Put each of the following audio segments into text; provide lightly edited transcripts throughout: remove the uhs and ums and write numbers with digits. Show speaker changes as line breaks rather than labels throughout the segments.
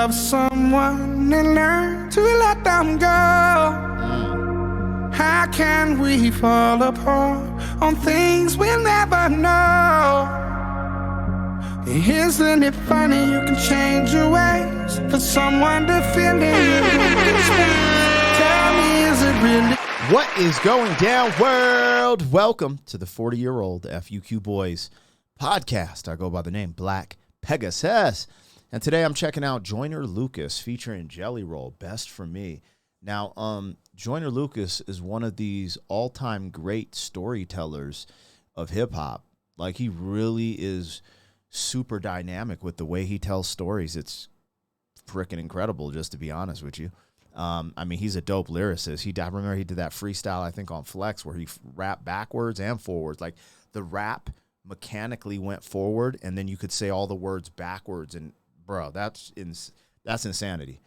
love someone and learn to let them go? How can we fall apart on things we'll never know? Isn't it funny you can change your ways for someone to feel in? Tell me, is it really?
What is going down, world? Welcome to the 40-year-old FUQ Boys podcast. I go by the name Black Pegasus. And today I'm checking out Joyner Lucas featuring Jelly Roll, Best for Me. Now, Joyner Lucas is one of these all-time great storytellers of hip-hop. Like, he really is super dynamic with the way he tells stories. It's freaking incredible, just to be honest with you. I mean, he's a dope lyricist. I remember he did that freestyle, I think, on Flex, where he rapped backwards and forwards. Like, the rap mechanically went forward, and then you could say all the words backwards. And, bro, that's insanity.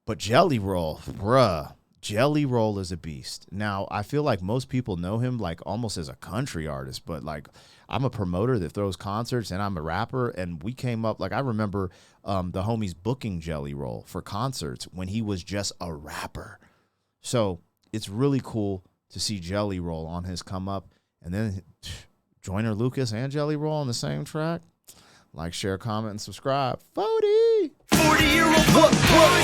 But Jelly Roll, bruh, Jelly Roll is a beast. Now, I feel like most people know him, like, almost as a country artist, but, like, I'm a promoter that throws concerts, and I'm a rapper, and we came up, like, I remember the homies booking Jelly Roll for concerts when he was just a rapper. So it's really cool to see Jelly Roll on his come up, and then Joyner Lucas and Jelly Roll on the same track. Like, share, comment, and subscribe.
40-year-old boys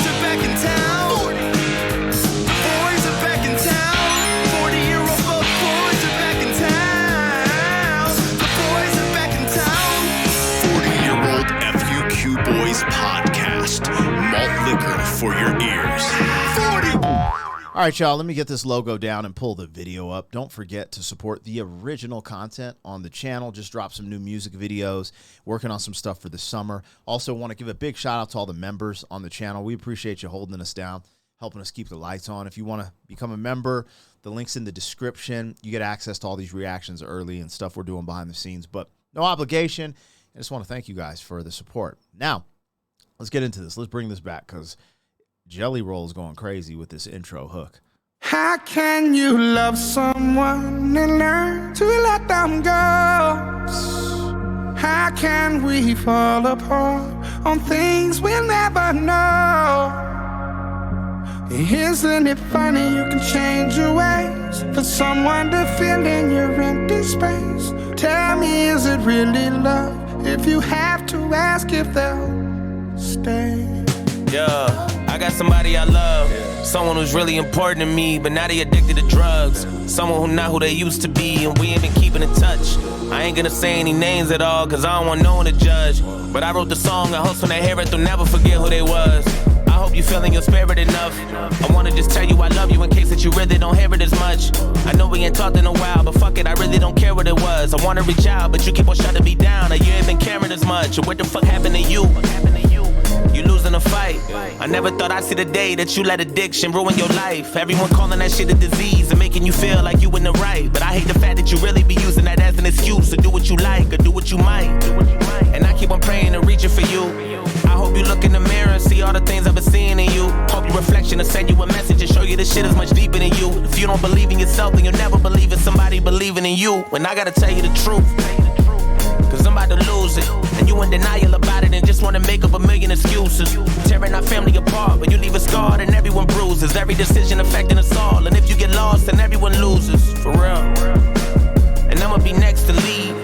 are back in town. 40. The boys are back in town. 40-year-old boys are back in town. The boys are back in town. 40-year-old FUQ Boys podcast. Malt liquor for your ears. 40.
All right, y'all, let me get this logo down and pull the video up. Don't forget to support the original content on the channel. Just drop some new music videos, working on some stuff for the summer. Also want to give a big shout out to all the members on the channel. We appreciate you holding us down, helping us keep the lights on. If you want to become a member, the link's in the description. You get access to all these reactions early and stuff we're doing behind the scenes, but no obligation. I just want to thank you guys for the support. Now, let's get into this. Let's bring this back because Jelly Roll is going crazy with this intro hook.
How can you love someone and learn to let them go? How can we fall apart on things we'll never know? Isn't it funny you can change your ways for someone to fill in your empty space? Tell me, is it really love if you have to ask if they'll stay?
Yeah, I got somebody I love, someone who's really important to me, but now they addicted to drugs. Someone who not who they used to be, and we ain't been keeping in touch. I ain't gonna say any names at all, cause I don't want no one to judge. But I wrote the song, I hope when they hear it, they'll never forget who they was. I hope you feeling your spirit enough. I wanna just tell you I love you in case that you really don't hear it as much. I know we ain't talked in a while, but fuck it, I really don't care what it was. I wanna reach out, but you keep on shutting me down. You ain't been caring as much. What the fuck happened to you? You losing a fight. I never thought I'd see the day that you let addiction ruin your life. Everyone calling that shit a disease and making you feel like you in the right. But I hate the fact that you really be using that as an excuse to do what you like or do what you might. And I keep on praying and reaching for you. I hope you look in the mirror and see all the things I've been seeing in you. Hope your reflection will send you a message and show you this shit is much deeper than you. If you don't believe in yourself, then you'll never believe in somebody believing in you. And I gotta tell you the truth, cause I'm about to lose it. And you in denial about it and just wanna make up a million excuses. Tearing our family apart, but you leave us scarred and everyone bruises. Every decision affecting us all, and if you get lost, then everyone loses. For real. And I'ma be next to leave.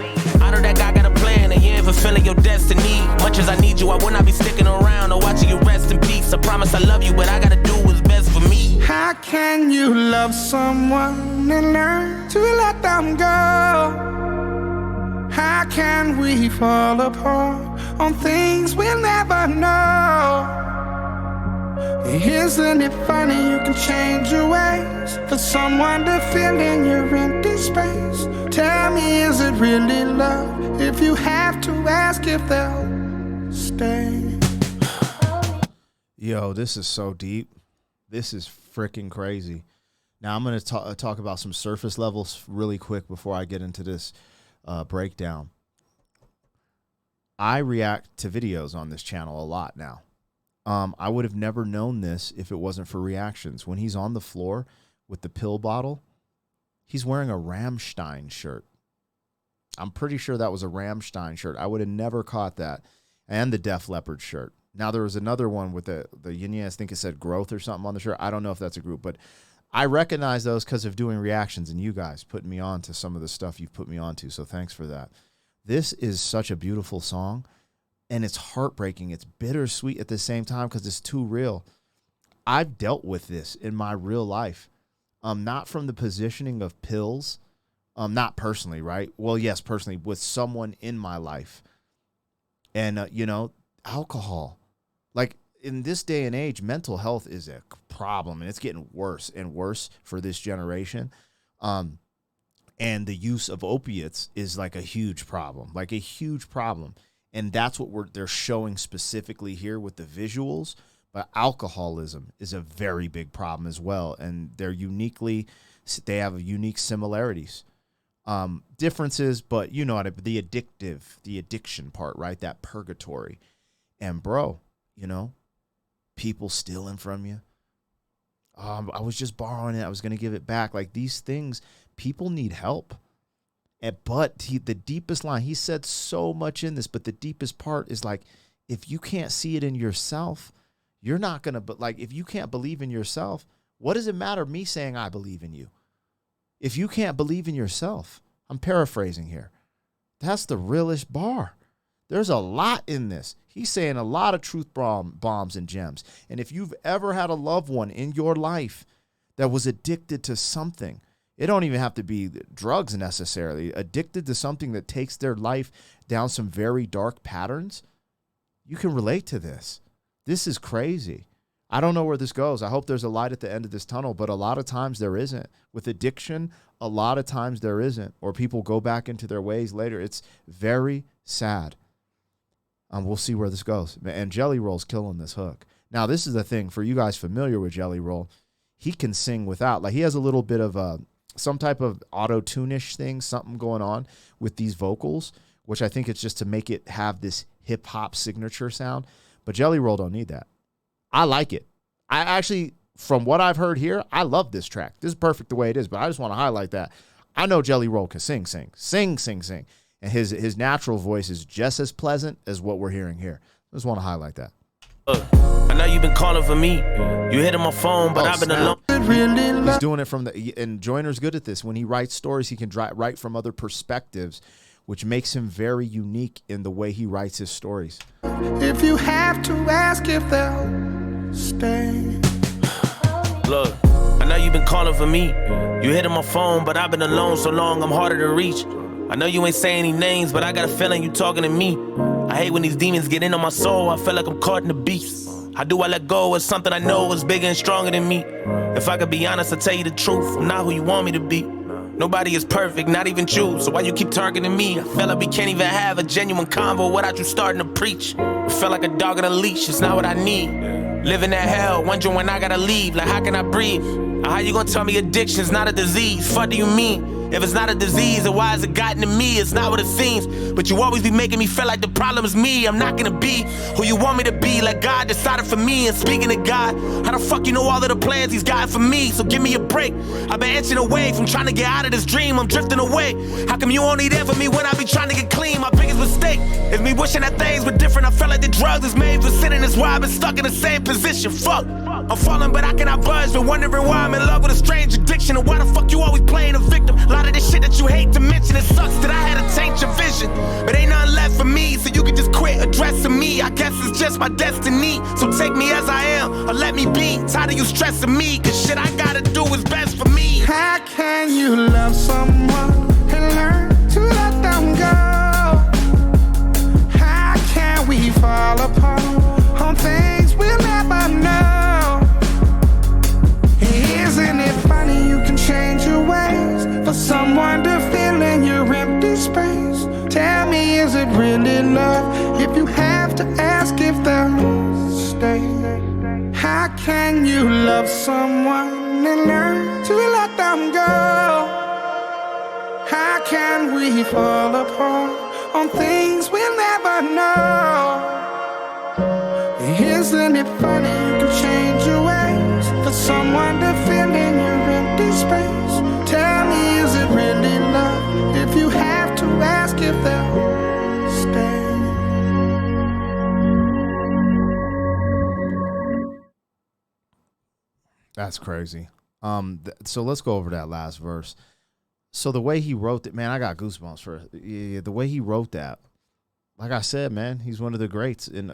I know that guy got a plan and you ain't fulfilling your destiny. Much as I need you, I will not be sticking around or watching you rest in peace. I promise I love you, but I gotta do what's best for me.
How can you love someone and learn to let them go? How can we fall apart on things we'll never know? Isn't it funny you can change your ways for someone to fill in your empty space? Tell me, is it really love if you have to ask if they'll stay?
Yo, this is so deep. This is freaking crazy. Now, I'm going to talk about some surface levels really quick before I get into this breakdown. I react to videos on this channel a lot now. I would have never known this if it wasn't for reactions. When he's on the floor with the pill bottle, he's wearing a Rammstein shirt. I'm pretty sure that was a Rammstein shirt. I would have never caught that. And the Def Leppard shirt. Now there was another one with the yin yang, I think it said growth or something on the shirt. I don't know if that's a group, but I recognize those because of doing reactions and you guys putting me on to some of the stuff you've put me on to. So thanks for that. This is such a beautiful song, and it's heartbreaking. It's bittersweet at the same time because it's too real. I've dealt with this in my real life, not from the positioning of pills, not personally, right? Well, yes, personally, with someone in my life. And, alcohol. Like, in this day and age, mental health is a problem, and it's getting worse and worse for this generation. And the use of opiates is like a huge problem, And that's what they're showing specifically here with the visuals. But alcoholism is a very big problem as well, and they have unique similarities. Differences, but the addiction part, right? That purgatory. And bro, people stealing from you. I was just borrowing it. I was going to give it back. Like these things, people need help. But the deepest line, he said so much in this, but the deepest part is like, if you can't see it in yourself, you're not going to, but like, if you can't believe in yourself, what does it matter me saying I believe in you? If you can't believe in yourself, I'm paraphrasing here. That's the realest bar. There's a lot in this. He's saying a lot of truth bombs and gems. And if you've ever had a loved one in your life that was addicted to something, it don't even have to be drugs necessarily, addicted to something that takes their life down some very dark patterns, you can relate to this. This is crazy. I don't know where this goes. I hope there's a light at the end of this tunnel, but a lot of times there isn't. With addiction, a lot of times there isn't, or people go back into their ways later. It's very sad. We'll see where this goes. And Jelly Roll's killing this hook. Now, this is the thing. For you guys familiar with Jelly Roll, he can sing without. Like, he has a little bit of some type of auto-tune-ish thing, something going on with these vocals, which I think it's just to make it have this hip-hop signature sound. But Jelly Roll don't need that. I like it. I actually, from what I've heard here, I love this track. This is perfect the way it is, but I just want to highlight that. I know Jelly Roll can sing. And his natural voice is just as pleasant as what we're hearing here. I just want to highlight that.
I know you've been calling for me. You hit on my phone, but I've been alone.
He's doing it from and Joyner's good at this. When he writes stories, he can write from other perspectives, which makes him very unique in the way he writes his stories.
If you have to ask if they'll stay.
Look, I know you've been calling for me. You hit on my phone, but I've been alone so long I'm harder to reach. I know you ain't saying any names, but I got a feeling you talking to me. I hate when these demons get in on my soul. I feel like I'm caught in the beast. How do I let go of something I know is bigger and stronger than me? If I could be honest, I'll tell you the truth. I'm not who you want me to be. Nobody is perfect, not even you. So why you keep targeting me? I feel like we can't even have a genuine convo without you starting to preach. I feel like a dog on a leash, it's not what I need. Living that hell, wondering when I gotta leave. Like, how can I breathe? How you gonna tell me addiction's not a disease? Fuck do you mean? If it's not a disease, then why has it gotten to me? It's not what it seems. But you always be making me feel like the problem is me. I'm not gonna be who you want me to be. Like God decided for me. And speaking to God, how the fuck you know all of the plans he's got for me? So give me a break. I've been inching away from trying to get out of this dream. I'm drifting away. How come you only there for me when I be trying to get clean? My biggest mistake is me wishing that things were different. I felt like the drugs is made for sinning. That's why I've been stuck in the same position. Fuck, I'm falling but I cannot budge. Been wondering why I'm in love with a strange addiction. And why the fuck you always playing a victim? A lot of this shit that you hate to mention, it sucks that I had to change your vision. But ain't nothing left for me, so you can just quit addressing me. I guess it's just my destiny. So take me as I am, or let me be. Tired of you stressing me, cause shit I gotta do is best for me.
How can you love someone and learn to let them go? How can we fall apart on things we'll never know? Isn't it funny you can change your ways for someone to fill in your empty space? Tell me, is it really love if you have to ask if they'll stay? How can you love someone and learn to let them go? How can we fall apart on things we'll never know? Isn't it funny you can change your ways for someone to fill in your empty space? Tell me, is it really love if you have to ask if they'll stay?
That's crazy. So let's go over that last verse. So the way he wrote it, man, I got goosebumps for the way he wrote that. Like I said, man, he's one of the greats, and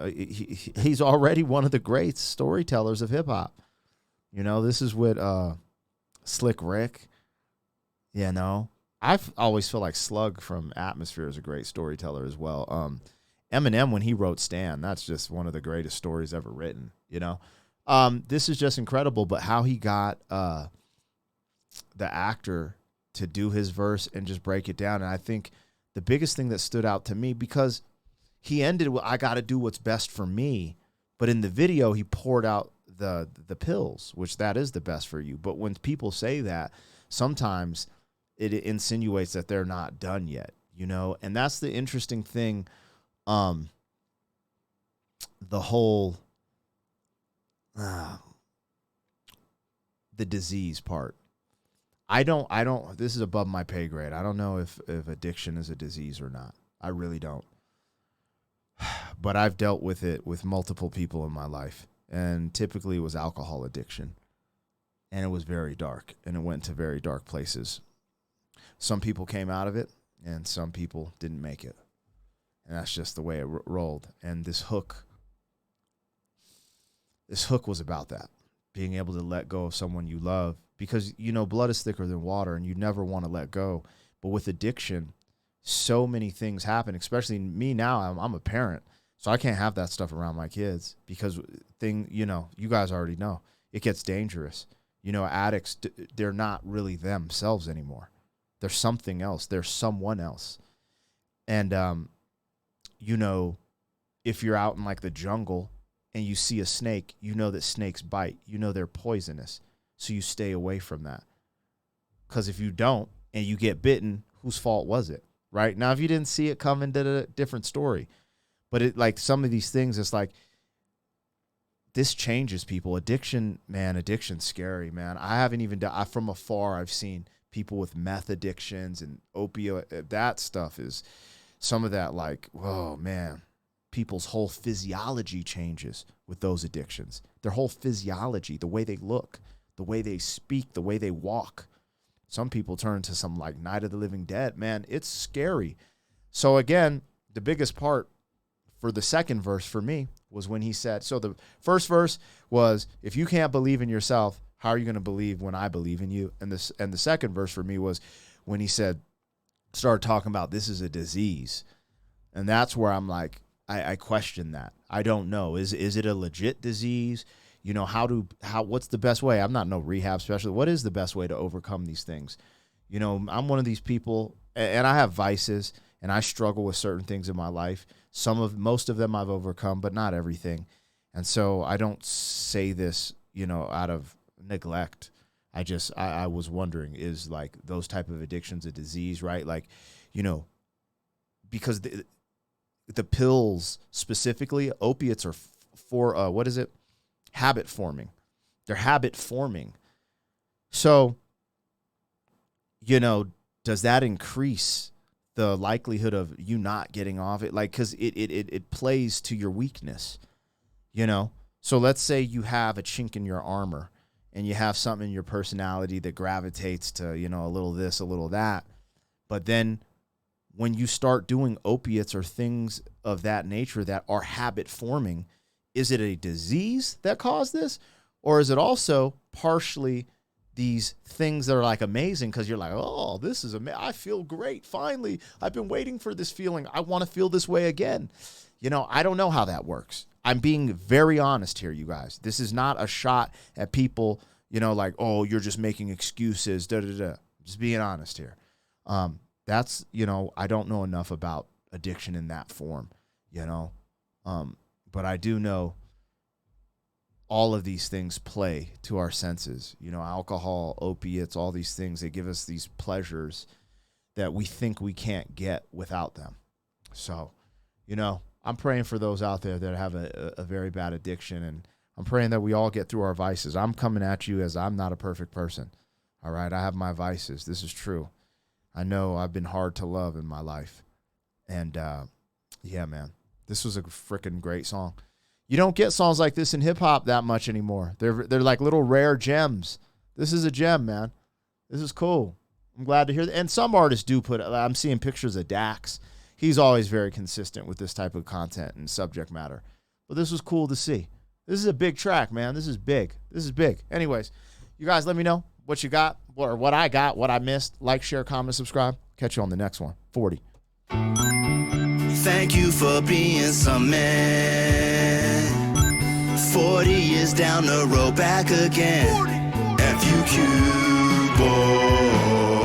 he's already one of the great storytellers of hip hop. You know, this is with Slick Rick. You know, I've always feel like Slug from Atmosphere is a great storyteller as well. Eminem, when he wrote Stan, that's just one of the greatest stories ever written. You know, this is just incredible. But how he got the actor to do his verse and just break it down, and I think the biggest thing that stood out to me, because he ended with, I got to do what's best for me. But in the video, he poured out the pills, which that is the best for you. But when people say that, sometimes it insinuates that they're not done yet, you know? And that's the interesting thing. The whole, the disease part. I don't, this is above my pay grade. I don't know if addiction is a disease or not. I really don't. But I've dealt with it with multiple people in my life. And typically it was alcohol addiction. And it was very dark. And it went to very dark places. Some people came out of it, and some people didn't make it. And that's just the way it rolled. And this hook was about that. Being able to let go of someone you love. Because, you know, blood is thicker than water, and you never want to let go. But with addiction, so many things happen, especially me now. I'm a parent, so I can't have that stuff around my kids because you know, you guys already know, it gets dangerous. You know, addicts, they're not really themselves anymore. They're something else. They're someone else. And, you know, if you're out in like the jungle and you see a snake, you know that snakes bite. You know they're poisonous. So you stay away from that. Because if you don't and you get bitten, whose fault was it? Right? Now, if you didn't see it coming, a different story. But it, like, some of these things, it's like, this changes people. Addiction, man, addiction's scary, man. I haven't even done, from afar, I've seen people with meth addictions and opioid. That stuff is some of that, like, whoa, man. People's whole physiology changes with those addictions. Their whole physiology, the way they look, the way they speak, the way they walk. Some people turn to some like Night of the Living Dead. Man, it's scary. So again, the biggest part for the second verse for me was when he said, so the first verse was, if you can't believe in yourself, how are you going to believe when I believe in you? And the second verse for me was when he said, started talking about this is a disease. And that's where I'm like, I question that. I don't know. Is it a legit disease? You know, what's the best way? I'm not no rehab specialist. What is the best way to overcome these things? You know, I'm one of these people, and I have vices, and I struggle with certain things in my life. Most of them I've overcome, but not everything. And so I don't say this, you know, out of neglect. I was wondering, is like those type of addictions a disease, right? Like, you know, because the pills specifically, opiates are for, what is it? Habit forming. They're habit forming. So, you know, does that increase the likelihood of you not getting off it? Like, because it plays to your weakness, you know? So let's say you have a chink in your armor and you have something in your personality that gravitates to, you know, a little this, a little that. But then when you start doing opiates or things of that nature that are habit forming, is it a disease that caused this? Or is it also partially these things that are like amazing because you're like, oh, this is amazing. I feel great. Finally, I've been waiting for this feeling. I want to feel this way again. You know, I don't know how that works. I'm being very honest here, you guys. This is not a shot at people, you know, like, oh, you're just making excuses. Just being honest here. That's, you know, I don't know enough about addiction in that form, you know. But I do know all of these things play to our senses. You know, alcohol, opiates, all these things, they give us these pleasures that we think we can't get without them. So, you know, I'm praying for those out there that have a very bad addiction, and I'm praying that we all get through our vices. I'm coming at you as I'm not a perfect person. All right, I have my vices. This is true. I know I've been hard to love in my life. And, yeah, man, this was a freaking great song. You don't get songs like this in hip hop that much anymore. They're like little rare gems. This is a gem, man. This is cool. I'm glad to hear that. And some artists do I'm seeing pictures of Dax. He's always very consistent with this type of content and subject matter. But this was cool to see. This is a big track, man. This is big. This is big. Anyways, you guys let me know what you got or what I got, what I missed. Like, share, comment, subscribe. Catch you on the next one. 40.
Thank you for being some man. 40 years down the road, back again. FUQ boy.